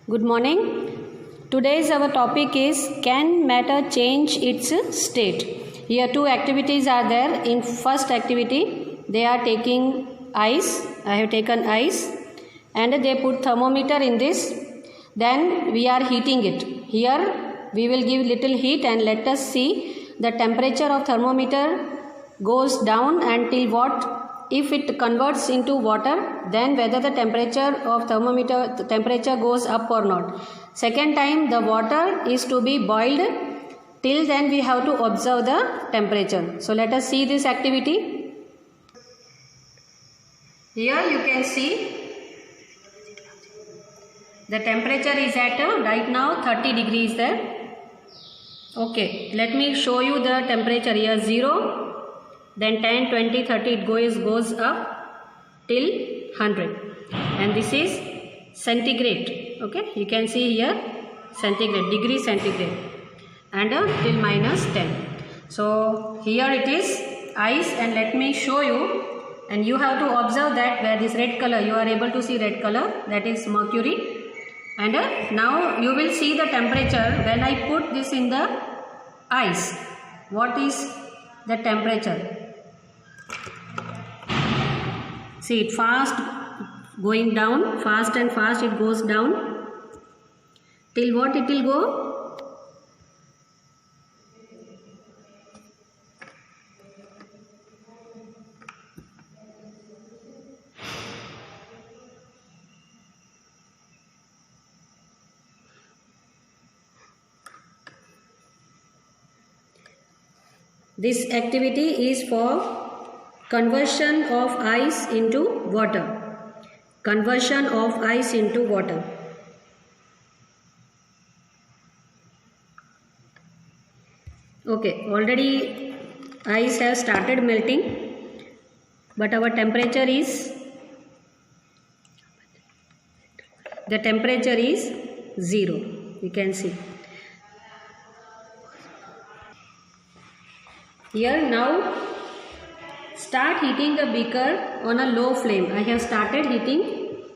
Good morning. Today's our topic is, can matter change its state? Here two activities are there. In first activity they are taking ice. I have taken ice and they put thermometer in this. Then we are heating it. Here we will give little heat and let us see the temperature of thermometer goes down until what? If it converts into water, then whether the temperature of temperature goes up or not. Second time the water is to be boiled. Till then we have to observe the temperature. So let us see this activity. Here you can see the temperature is at right now 30 degrees there. Okay, let me show you the temperature here. 0, then 10, 20, 30, it goes up till 100, and this is centigrade. Okay, you can see here centigrade, degree centigrade, and till -10. So here it is ice, and let me show you, and you have to observe that where this red color, you are able to see red color, that is mercury. And now you will see the temperature when I put this in the ice. What is the temperature? See it fast going down, fast and fast it goes down. Till what it will go? This activity is for conversion of ice into water. Conversion of ice into water. Okay, already ice has started melting, but our temperature is, the temperature is 0. You can see. Here now start heating the beaker on a low flame. I have started heating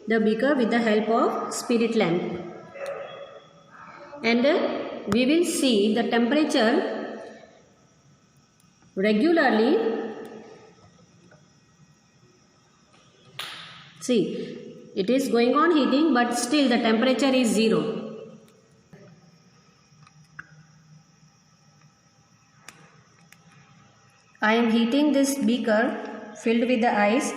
the beaker with the help of spirit lamp. And we will see the temperature regularly. See, it is going on heating, but still the temperature is 0. I am heating this beaker filled with the ice.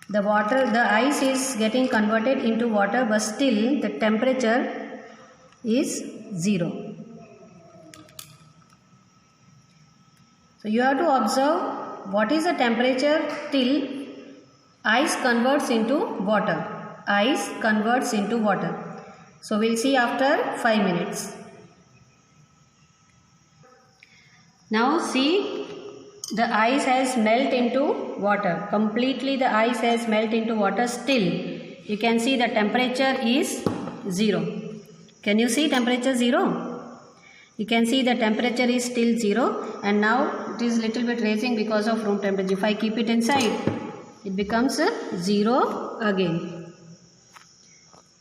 The ice is getting converted into water, but still the temperature is 0. So you have to observe what is the temperature till ice converts into water. Ice converts into water. So we'll see after 5 minutes. Now see, the ice has melted into water. Completely the ice has melted into water. Still you can see the temperature is 0. Can you see temperature 0? You can see the temperature is still 0, and now it is little bit raising because of room temperature. If I keep it inside, it becomes 0 again.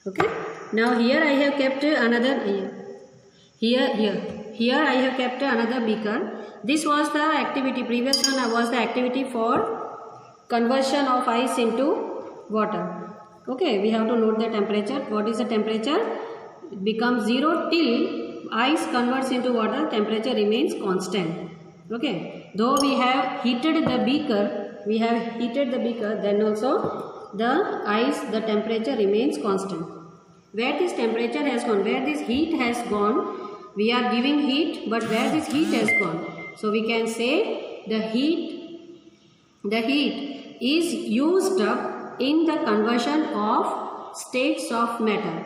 Okay. Now here I have kept another, here I have kept another beaker. This was the activity, previous one was the activity for conversion of ice into water. Okay, we have to note the temperature. What is the temperature? It becomes 0 till ice converts into water, temperature remains constant. Okay, though we have heated the beaker, then also the ice, the temperature remains constant. Where this temperature has gone, where this heat has gone, we are giving heat, but where this heat has gone? So we can say the heat is used up in the conversion of states of matter.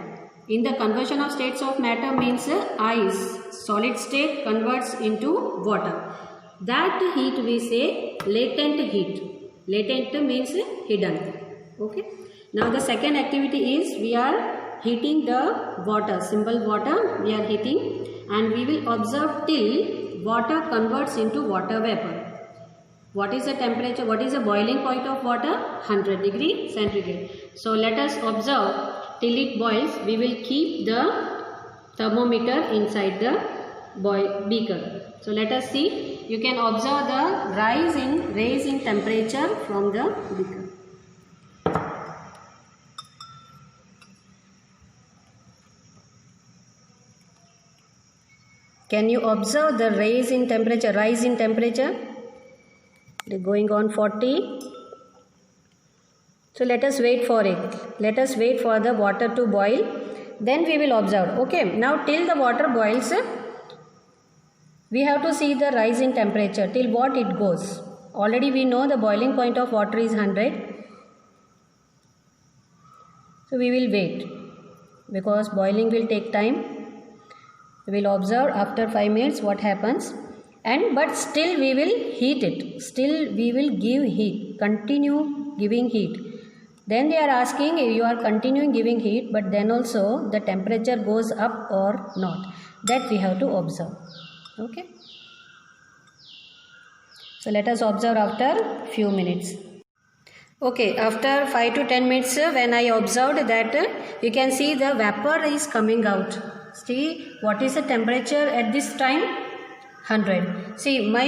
In the conversion of states of matter means ice, solid state converts into water. That heat we say latent heat. Latent means hidden. Okay. Now the second activity is, we are heating the water, simple water we are heating, and we will observe till water converts into water vapor. What is the temperature? What is the boiling point of water? 100 degree centigrade. So let us observe till it boils, we will keep the thermometer inside the beaker. So let us see. You can observe the raise in temperature from the beaker. Can you observe the rise in temperature? It is going on 40. So let us wait for it. Let us wait for the water to boil. Then we will observe. Okay. Now till the water boils, we have to see the rise in temperature. Till what it goes. Already we know the boiling point of water is 100. So we will wait. Because boiling will take time. We will observe after 5 minutes what happens. But still we will heat it. Still we will give heat. Continue giving heat. Then they are asking if you are continuing giving heat, but then also the temperature goes up or not. That we have to observe. Okay. So let us observe after few minutes. Okay, after 5 to 10 minutes, when I observed that, you can see the vapor is coming out. See, what is the temperature at this time? 100. See, my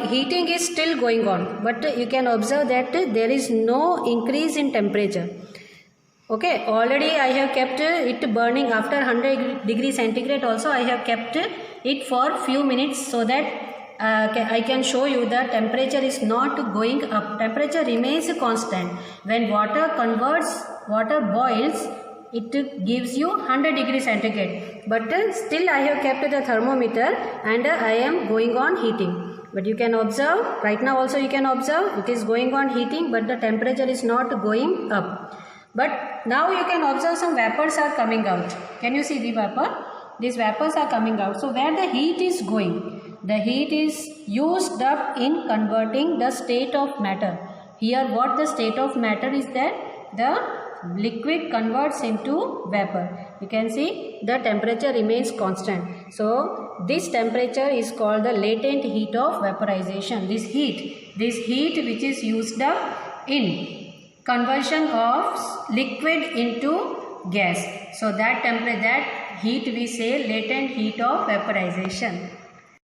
heating is still going on, but you can observe that there is no increase in temperature. Okay, already I have kept it burning after 100 degrees centigrade also. I have kept it for few minutes so that I can show you the temperature is not going up. Temperature remains constant. When water boils, it gives you 100 degrees centigrade. But still I have kept the thermometer and I am going on heating. But you can observe, right now also you can observe, it is going on heating, but the temperature is not going up. But now you can observe some vapors are coming out. Can you see the vapor? These vapors are coming out. So where the heat is going? The heat is used up in converting the state of matter. Here what the state of matter is that the liquid converts into vapor. You can see the temperature remains constant. So this temperature is called the latent heat of vaporization. This heat which is used up in conversion of liquid into gas. So that heat we say latent heat of vaporization.